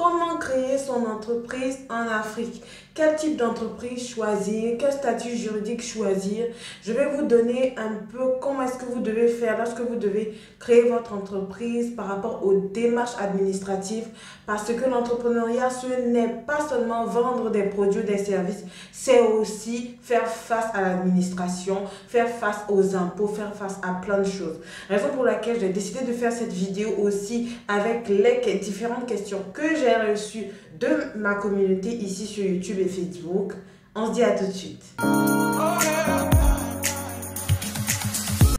Comment créer son entreprise en Afrique? Quel type d'entreprise choisir? Quel statut juridique choisir? Je vais vous donner un peu comment est-ce que vous devez faire lorsque vous devez créer votre entreprise par rapport aux démarches administratives. Parce que l'entrepreneuriat, ce n'est pas seulement vendre des produits ou des services, c'est aussi faire face à l'administration, faire face aux impôts, faire face à plein de choses. Raison pour laquelle j'ai décidé de faire cette vidéo aussi avec les différentes questions que j'ai reçues de ma communauté ici sur YouTube et Facebook. On se dit à tout de suite.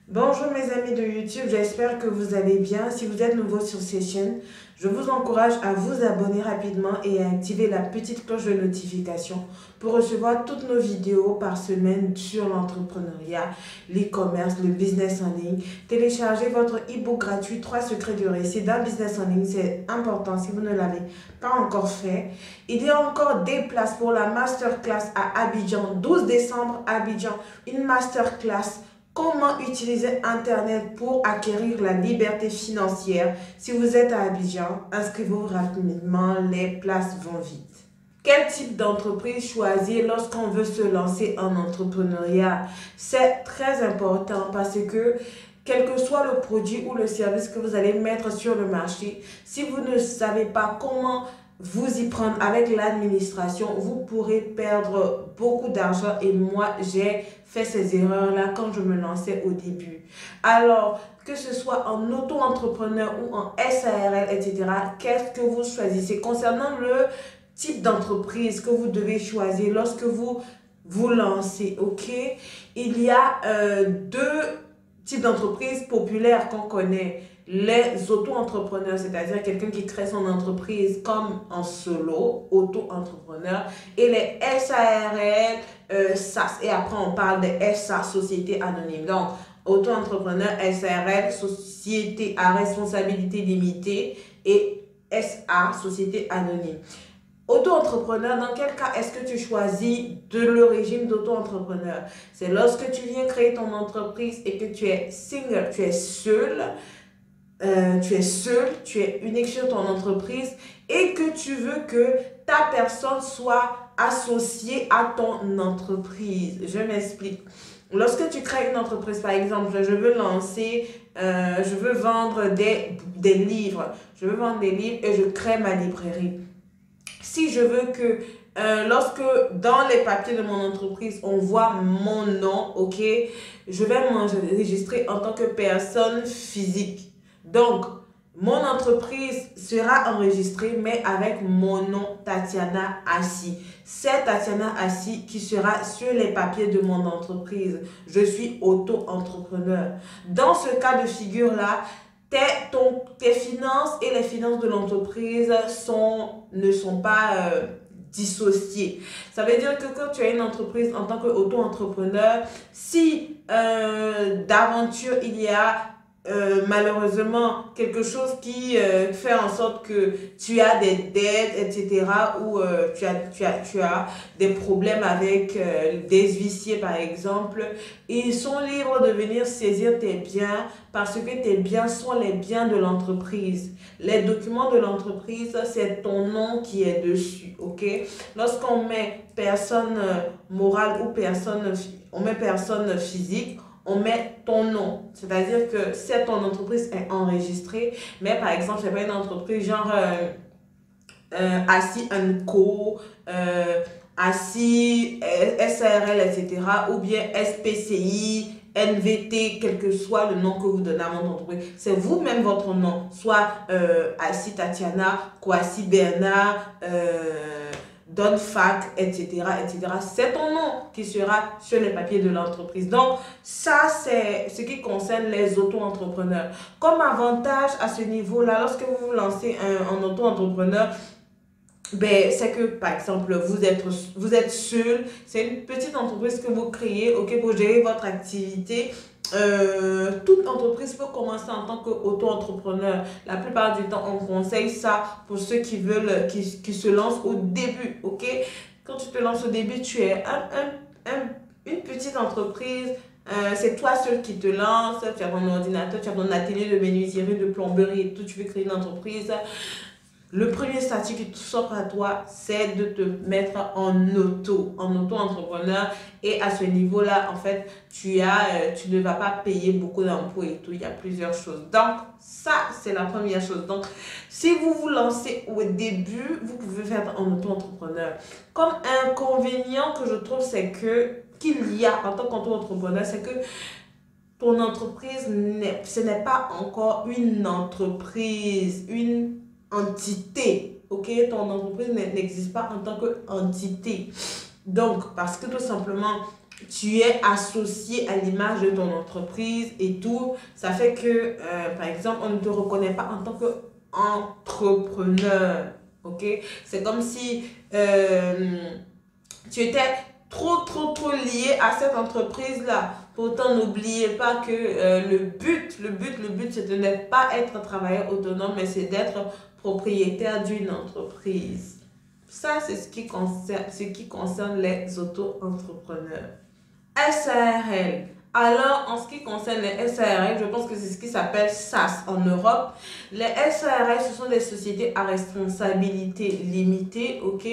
Bonjour mes amis de YouTube, j'espère que vous allez bien. Si vous êtes nouveau sur cette chaîne, je vous encourage à vous abonner rapidement et à activer la petite cloche de notification pour recevoir toutes nos vidéos par semaine sur l'entrepreneuriat, l'e-commerce, le business en ligne. Téléchargez votre e-book gratuit 3 secrets de réussite d'un business en ligne, c'est important si vous ne l'avez pas encore fait. Il y a encore des places pour la masterclass à Abidjan, 12 décembre Abidjan, une masterclass. Comment utiliser Internet pour acquérir la liberté financière? Si vous êtes à Abidjan, inscrivez-vous rapidement, les places vont vite. Quel type d'entreprise choisir lorsqu'on veut se lancer en entrepreneuriat? C'est très important parce que quel que soit le produit ou le service que vous allez mettre sur le marché, si vous ne savez pas comment vous y prendre avec l'administration, vous pourrez perdre beaucoup d'argent et moi j'ai fait ces erreurs-là quand je me lançais au début. Alors, que ce soit en auto-entrepreneur ou en SARL, etc., qu'est-ce que vous choisissez? Concernant le type d'entreprise que vous devez choisir lorsque vous vous lancez, ok? Il y a deux types d'entreprises populaires qu'on connaît. Les auto-entrepreneurs, c'est-à-dire quelqu'un qui crée son entreprise comme en solo, auto-entrepreneur, et les SARL, SAS. Et après, on parle des SA, Société Anonyme. Donc, auto-entrepreneur, SARL, Société à responsabilité limitée, et SA, Société Anonyme. Auto-entrepreneur, dans quel cas est-ce que tu choisis le régime d'auto-entrepreneur? C'est lorsque tu viens créer ton entreprise et que tu es single, tu es seul, tu es unique sur ton entreprise et que tu veux que ta personne soit associée à ton entreprise. Je m'explique. Lorsque tu crées une entreprise, par exemple, je veux lancer, je veux vendre des livres. Je veux vendre des livres et je crée ma librairie. Si je veux que lorsque dans les papiers de mon entreprise, on voit mon nom, ok, je vais m'enregistrer en tant que personne physique. Donc, mon entreprise sera enregistrée, mais avec mon nom, Tatiana Assi. C'est Tatiana Assi qui sera sur les papiers de mon entreprise. Je suis auto-entrepreneur. Dans ce cas de figure-là, tes finances et les finances de l'entreprise ne sont pas dissociées. Ça veut dire que quand tu as une entreprise en tant qu'auto-entrepreneur, si d'aventure il y a malheureusement quelque chose qui fait en sorte que tu as des dettes, etc., ou tu as des problèmes avec des huissiers par exemple, ils sont libres de venir saisir tes biens parce que tes biens sont les biens de l'entreprise. Les documents de l'entreprise, c'est ton nom qui est dessus, ok? Lorsqu'on met personne morale ou personne physique, on met ton nom, c'est-à-dire que c'est ton entreprise est enregistrée, mais par exemple, c'est pas une entreprise genre Assi & Co, Assi, SARL, etc., ou bien SPCI, NVT, quel que soit le nom que vous donnez à votre entreprise, c'est vous-même votre nom, soit Assi Tatiana, Kwasi Bernard, Don Fac, etc., etc. C'est ton nom qui sera sur les papiers de l'entreprise. Donc, ça, c'est ce qui concerne les auto-entrepreneurs. Comme avantage à ce niveau-là, lorsque vous vous lancez en auto-entrepreneur, ben, c'est que, par exemple, vous êtes seul. C'est une petite entreprise que vous créez, ok, pour gérer votre activité. Toute entreprise peut commencer en tant qu'auto-entrepreneur. La plupart du temps, on conseille ça pour ceux qui veulent, qui se lancent au début, ok? Quand tu te lances au début, tu es une petite entreprise. C'est toi seul qui te lance. Tu as ton ordinateur, tu as ton atelier de menuiserie, de plomberie et tout. Tu veux créer une entreprise. le premier statut qui s'offre à toi, c'est de te mettre en auto-entrepreneur. Et à ce niveau-là, en fait, tu ne vas pas payer beaucoup d'impôts et tout. Il y a plusieurs choses. Donc, ça, c'est la première chose. Donc, si vous vous lancez au début, vous pouvez faire en auto-entrepreneur. Comme inconvénient que je trouve, c'est qu'il y a en tant qu'auto-entrepreneur, c'est que ton entreprise, ce n'est pas encore une entreprise, une entité, ok? Ton entreprise n'existe pas en tant qu'entité. Donc, parce que tout simplement, tu es associé à l'image de ton entreprise et tout, ça fait que, par exemple, on ne te reconnaît pas en tant qu'entrepreneur, ok? C'est comme si tu étais trop lié à cette entreprise-là. Pourtant, n'oubliez pas que le but, c'est de ne pas être travailleur autonome, mais c'est d'être propriétaire d'une entreprise. Ça, c'est ce qui concerne les auto-entrepreneurs. SARL. Alors, en ce qui concerne les SARL, je pense que c'est ce qui s'appelle SAS en Europe. Les SARL, ce sont des sociétés à responsabilité limitée, ok,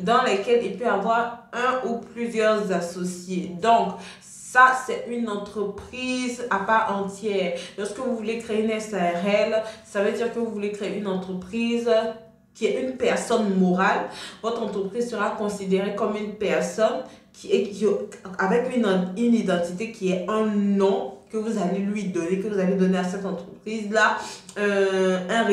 dans lesquelles il peut y avoir un ou plusieurs associés. Donc, ça, c'est une entreprise à part entière. Lorsque vous voulez créer une SARL, ça veut dire que vous voulez créer une entreprise qui est une personne morale. Votre entreprise sera considérée comme une personne avec une identité qui est un nom que vous allez lui donner, que vous allez donner à cette entreprise-là, un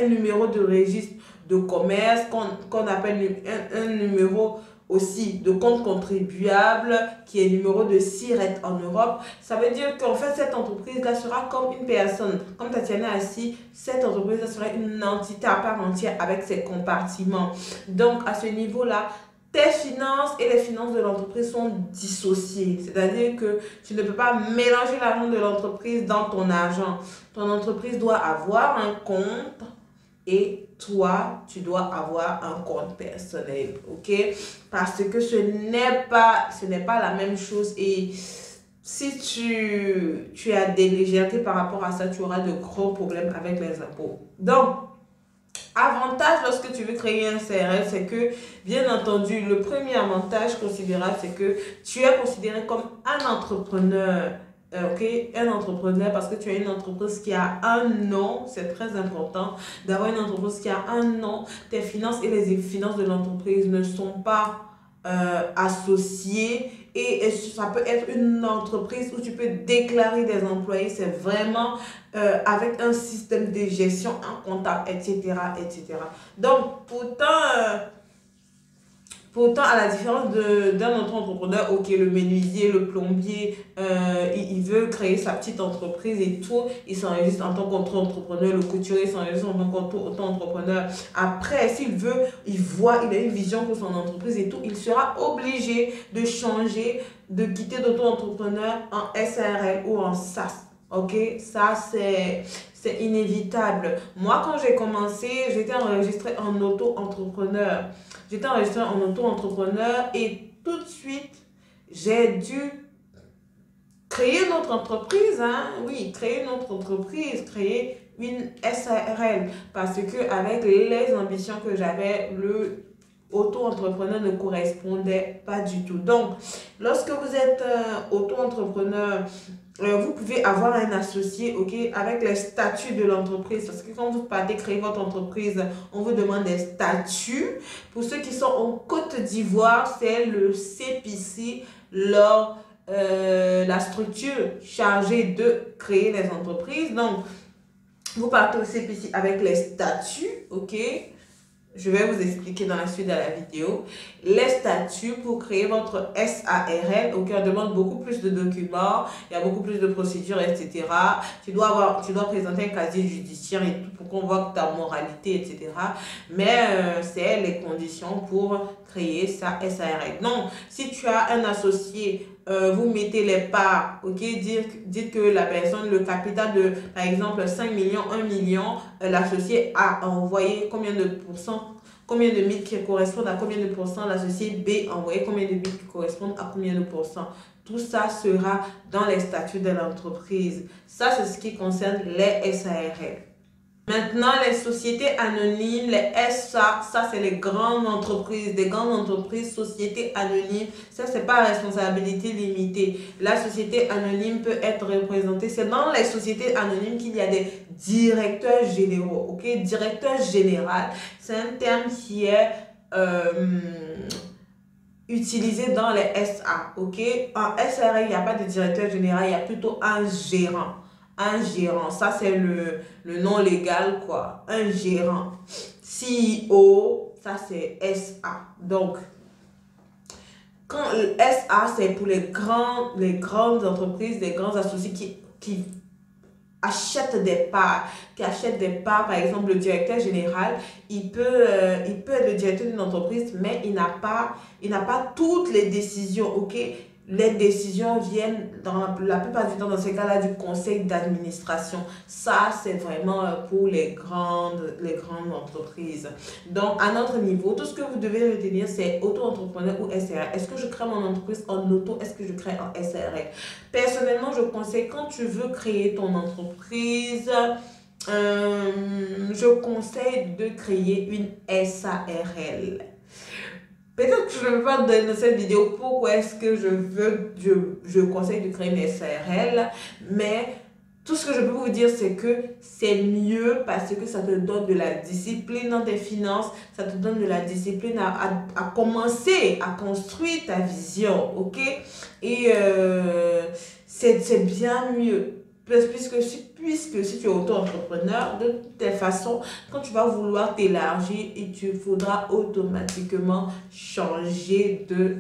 numéro de registre de commerce qu'on appelle un numéro aussi de compte contribuable qui est numéro de SIRET en Europe. Ça veut dire qu'en fait cette entreprise-là sera comme une personne. Comme Tatiana a dit, cette entreprise-là sera une entité à part entière avec ses compartiments. Donc à ce niveau-là, tes finances et les finances de l'entreprise sont dissociées. C'est-à-dire que tu ne peux pas mélanger l'argent de l'entreprise dans ton argent. Ton entreprise doit avoir un compte et toi, tu dois avoir un compte personnel, ok? Parce que ce n'est pas la même chose. Et si tu as des légèretés par rapport à ça, tu auras de gros problèmes avec les impôts. Donc, avantage lorsque tu veux créer un CRL, c'est que, bien entendu, le premier avantage considérable, c'est que tu es considéré comme un entrepreneur. Ok, un entrepreneur parce que tu as une entreprise qui a un nom, c'est très important d'avoir une entreprise qui a un nom. Tes finances et les finances de l'entreprise ne sont pas associées et ça peut être une entreprise où tu peux déclarer des employés, c'est vraiment avec un système de gestion, un comptable, etc. Donc, pourtant, à la différence d'un autre entrepreneur, ok, le menuisier, le plombier, il veut créer sa petite entreprise et tout, il s'enregistre en tant qu'auto-entrepreneur, le couturier s'enregistre en tant qu'auto-entrepreneur. Après, s'il veut, il a une vision pour son entreprise et tout, il sera obligé de changer, de quitter d'auto-entrepreneur en SARL ou en SAS. Ok, ça c'est inévitable. Moi, quand j'ai commencé, j'étais enregistrée en auto-entrepreneur. Et tout de suite, j'ai dû créer une autre entreprise. Oui, créer une autre entreprise, créer une SARL. Parce que avec les ambitions que j'avais, le auto-entrepreneur ne correspondait pas du tout. Donc, lorsque vous êtes auto-entrepreneur, vous pouvez avoir un associé, ok, avec les statuts de l'entreprise. Parce que quand vous partez créer votre entreprise, on vous demande des statuts. Pour ceux qui sont en Côte d'Ivoire, c'est le CPC, la structure chargée de créer les entreprises. Donc, vous partez au CPC avec les statuts, ok. Je vais vous expliquer dans la suite de la vidéo. Les statuts pour créer votre SARL. Ok, on demande beaucoup plus de documents. Il y a beaucoup plus de procédures, etc. Tu dois présenter un casier judiciaire et tout pour qu'on voit ta moralité, etc. Mais c'est les conditions pour créer sa SARL. Donc, si tu as un associé, vous mettez les parts, ok, dites que la personne, le capital de, par exemple, 5 millions, 1 million, l'associé a envoyé combien de pourcents, combien de mille qui correspondent à combien de pourcents, l'associé B a envoyé combien de mille qui correspondent à combien de pourcents. Tout ça sera dans les statuts de l'entreprise. Ça, c'est ce qui concerne les SARL. Maintenant, les sociétés anonymes, les SA, ça c'est les grandes entreprises, des grandes entreprises, sociétés anonymes, ça c'est pas responsabilité limitée. La société anonyme peut être représentée, c'est dans les sociétés anonymes qu'il y a des directeurs généraux, ok? Directeur général, c'est un terme qui est utilisé dans les SA, ok? En SRL, il n'y a pas de directeur général, il y a plutôt un gérant. Un gérant, ça c'est le nom légal quoi, un gérant. CEO, ça c'est SA. Donc, quand le SA c'est pour les grandes entreprises, les grands associés qui achètent des parts, par exemple le directeur général, il peut être le directeur d'une entreprise, mais il n'a pas toutes les décisions, ok? Les décisions viennent dans la plupart du temps dans ces cas-là du conseil d'administration. Ça, c'est vraiment pour les grandes entreprises. Donc, à notre niveau, tout ce que vous devez retenir, c'est auto-entrepreneur ou SRL. Est-ce que je crée mon entreprise en auto? Est-ce que je crée en SRL? Personnellement, je conseille quand tu veux créer ton entreprise, je conseille de créer une SARL. Peut-être que je ne vais pas donner dans cette vidéo pourquoi est-ce que je conseille de créer une SARL, mais tout ce que je peux vous dire, c'est que c'est mieux parce que ça te donne de la discipline dans tes finances, ça te donne de la discipline à commencer à construire ta vision, ok? Et c'est bien mieux. Puisque si tu es auto-entrepreneur, de toutes les façons, quand tu vas vouloir t'élargir, et tu faudras automatiquement changer de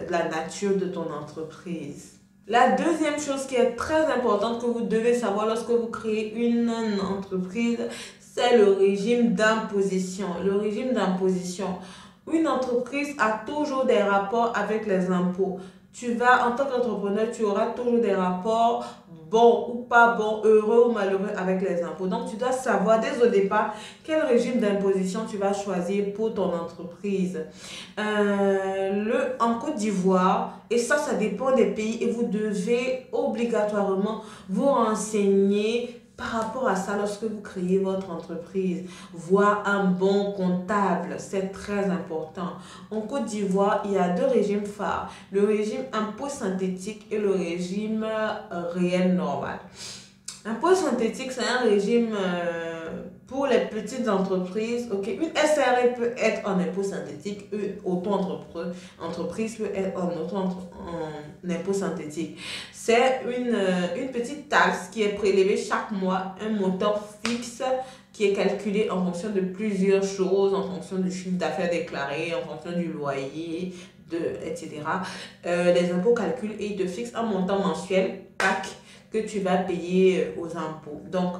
la nature de ton entreprise. La deuxième chose qui est très importante que vous devez savoir lorsque vous créez une entreprise, c'est le régime d'imposition. Le régime d'imposition. Une entreprise a toujours des rapports avec les impôts. En tant qu'entrepreneur, tu auras toujours des rapports bons ou pas bons, heureux ou malheureux avec les impôts. Donc, tu dois savoir dès au départ quel régime d'imposition tu vas choisir pour ton entreprise. En Côte d'Ivoire, et ça dépend des pays, et vous devez obligatoirement vous renseigner par rapport à ça lorsque vous créez votre entreprise. Voir un bon comptable, c'est très important. En Côte d'Ivoire, il y a deux régimes phares. Le régime impôt synthétique et le régime réel normal. Impôt synthétique, c'est un régime pour les petites entreprises. Okay. Une SRL peut être en impôt synthétique, une auto-entreprise peut être en impôt synthétique. C'est une petite taxe qui est prélevée chaque mois, un montant fixe qui est calculé en fonction de plusieurs choses, en fonction du chiffre d'affaires déclaré, en fonction du loyer, etc. Les impôts calculent et ils te fixent un montant mensuel, que tu vas payer aux impôts. Donc,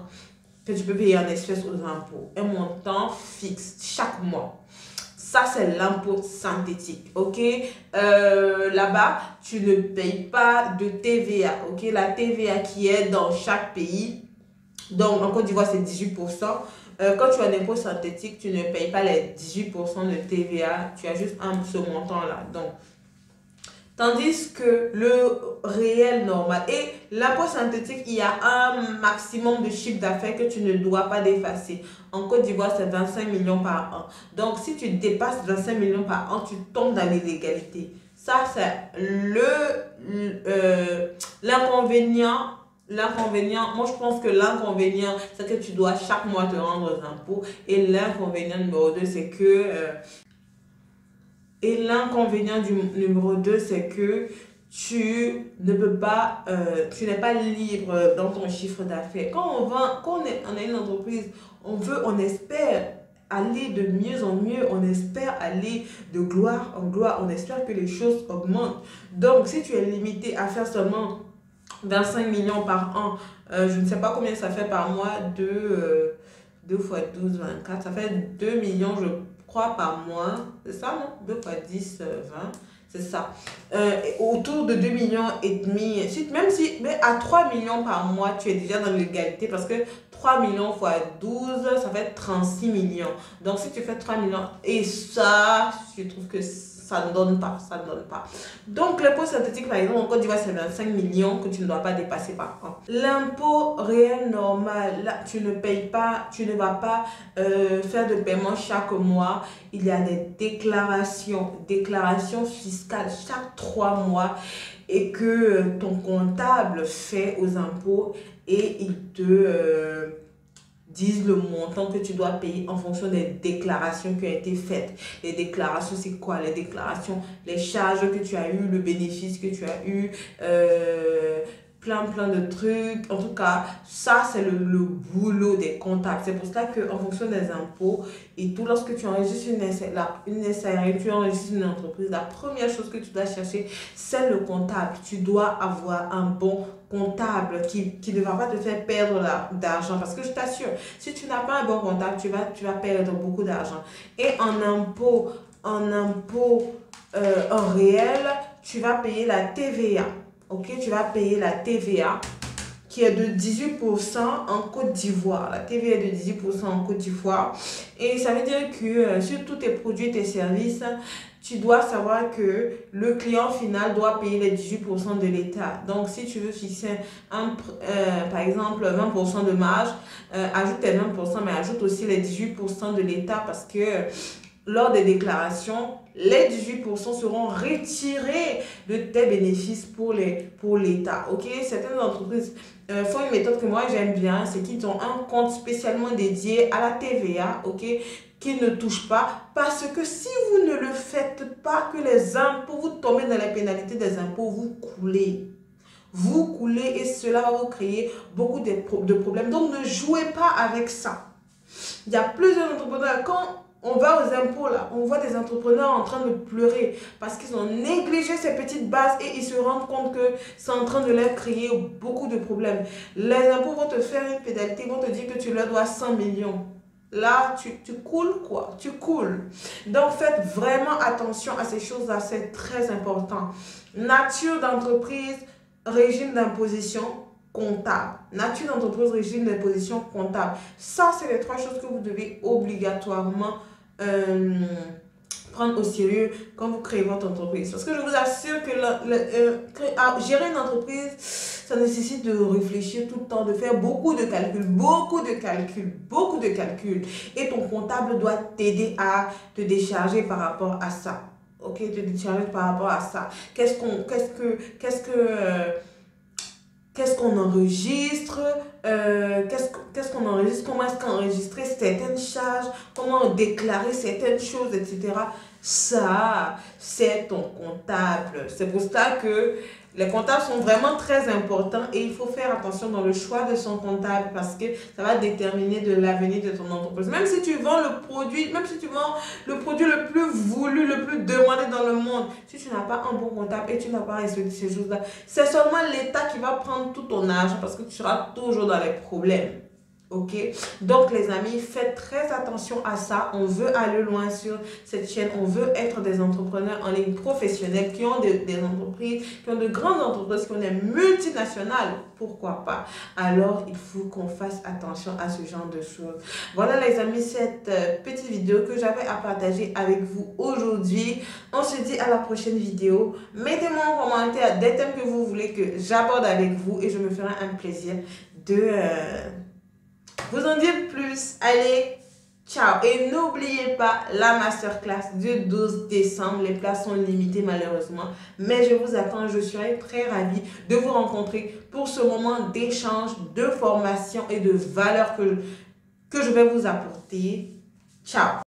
que tu peux payer en espèces aux impôts. Un montant fixe chaque mois. Ça, c'est l'impôt synthétique, ok? Là-bas, tu ne payes pas de TVA, ok? La TVA qui est dans chaque pays, donc en Côte d'Ivoire, c'est 18%. Quand tu as un impôt synthétique, tu ne payes pas les 18% de TVA, tu as juste ce montant-là. Donc, tandis que le réel normal et l'impôt synthétique, il y a un maximum de chiffre d'affaires que tu ne dois pas dépasser. En Côte d'Ivoire, c'est 25 millions par an. Donc, si tu dépasses 25 millions par an, tu tombes dans l'illégalité. Ça, c'est l'inconvénient. Moi je pense que l'inconvénient, c'est que tu dois chaque mois te rendre aux impôts. Et l'inconvénient numéro 2, c'est que... numéro 2, c'est que tu ne peux pas, tu n'es pas libre dans ton chiffre d'affaires. Quand on a une entreprise, on espère aller de mieux en mieux, on espère aller de gloire en gloire, on espère que les choses augmentent. Donc, si tu es limité à faire seulement 25 millions par an, je ne sais pas combien ça fait par mois, 2 fois 12, 24, ça fait 2 millions, je crois, par mois. C'est ça, non? 2 fois 10, 20. C'est ça. Autour de 2 millions et demi. Mais à 3 millions par mois, tu es déjà dans l'égalité parce que 3 millions fois 12, ça fait 36 millions. Donc, si tu fais 3 millions, et ça, je trouve que ça ne donne pas, ça ne donne pas. Donc l'impôt synthétique par exemple en Côte d'Ivoire c'est 25 millions que tu ne dois pas dépasser par an. L'impôt réel normal, là tu ne payes pas, tu ne vas pas faire de paiement chaque mois. Il y a des déclarations fiscales chaque 3 mois et que ton comptable fait aux impôts et il te disent le montant que tu dois payer en fonction des déclarations qui ont été faites. Les déclarations, c'est quoi? Les déclarations, les charges que tu as eues, le bénéfice que tu as eu, plein de trucs. En tout cas, ça, c'est le boulot des comptables. C'est pour ça qu'en fonction des impôts et tout, lorsque tu enregistres une SARL, tu enregistres une entreprise, la première chose que tu dois chercher, c'est le comptable. Tu dois avoir un bon comptable qui ne va pas te faire perdre d'argent. Parce que je t'assure, si tu n'as pas un bon comptable, tu vas perdre beaucoup d'argent. Et en impôt, en réel, tu vas payer la TVA. Ok, tu vas payer la TVA qui est de 18% en Côte d'Ivoire. La TVA est de 18% en Côte d'Ivoire. Et ça veut dire que sur tous tes produits et tes services, tu dois savoir que le client final doit payer les 18% de l'État. Donc, si tu veux fixer par exemple 20% de marge, ajoute tes 20%, mais ajoute aussi les 18% de l'État parce que lors des déclarations, les 18% seront retirés de tes bénéfices pour l'État. Ok, certaines entreprises font une méthode que moi j'aime bien, c'est qu'ils ont un compte spécialement dédié à la TVA, ok, qu'ils ne touchent pas, parce que si vous ne le faites pas, que les impôts, vous tombez dans les pénalités des impôts, vous coulez. Vous coulez et cela va vous créer beaucoup de problèmes. Donc ne jouez pas avec ça. Il y a plusieurs entrepreneurs, quand on va aux impôts là, on voit des entrepreneurs en train de pleurer parce qu'ils ont négligé ces petites bases et ils se rendent compte que c'est en train de leur créer beaucoup de problèmes. Les impôts vont te faire une pénalité, ils vont te dire que tu leur dois 100 millions. Là, tu coules quoi? Tu coules. Donc, faites vraiment attention à ces choses-là, c'est très important. Nature d'entreprise, régime d'imposition comptable. Nature d'entreprise, régime d'imposition comptable. Ça, c'est les 3 choses que vous devez obligatoirement prendre au sérieux quand vous créez votre entreprise. Parce que je vous assure que gérer une entreprise, ça nécessite de réfléchir tout le temps, de faire beaucoup de calculs. Et ton comptable doit t'aider à te décharger par rapport à ça. Ok, te décharger par rapport à ça. Qu'est-ce qu'on enregistre, comment est-ce qu'enregistrer certaines charges, comment déclarer certaines choses, etc. Ça, c'est ton comptable. C'est pour ça que les comptables sont vraiment très importants et il faut faire attention dans le choix de son comptable parce que ça va déterminer de l'avenir de ton entreprise. Même si tu vends le produit le plus voulu, le plus demandé dans le monde, si tu n'as pas un bon comptable et tu n'as pas respecté ces choses-là, c'est seulement l'État qui va prendre tout ton argent parce que tu seras toujours dans les problèmes. Ok, donc les amis, faites très attention à ça. On veut aller loin sur cette chaîne. On veut être des entrepreneurs en ligne professionnels qui ont des entreprises, qui ont de grandes entreprises, qui ont des multinationales. Pourquoi pas? Alors, il faut qu'on fasse attention à ce genre de choses. Voilà les amis, cette petite vidéo que j'avais à partager avec vous aujourd'hui. On se dit à la prochaine vidéo. Mettez-moi en commentaire des thèmes que vous voulez que j'aborde avec vous et je me ferai un plaisir de vous en dire plus. Allez, ciao. Et n'oubliez pas la masterclass du 12 décembre. Les places sont limitées malheureusement. Mais je vous attends. Je serai très ravie de vous rencontrer pour ce moment d'échange, de formation et de valeur que je vais vous apporter. Ciao.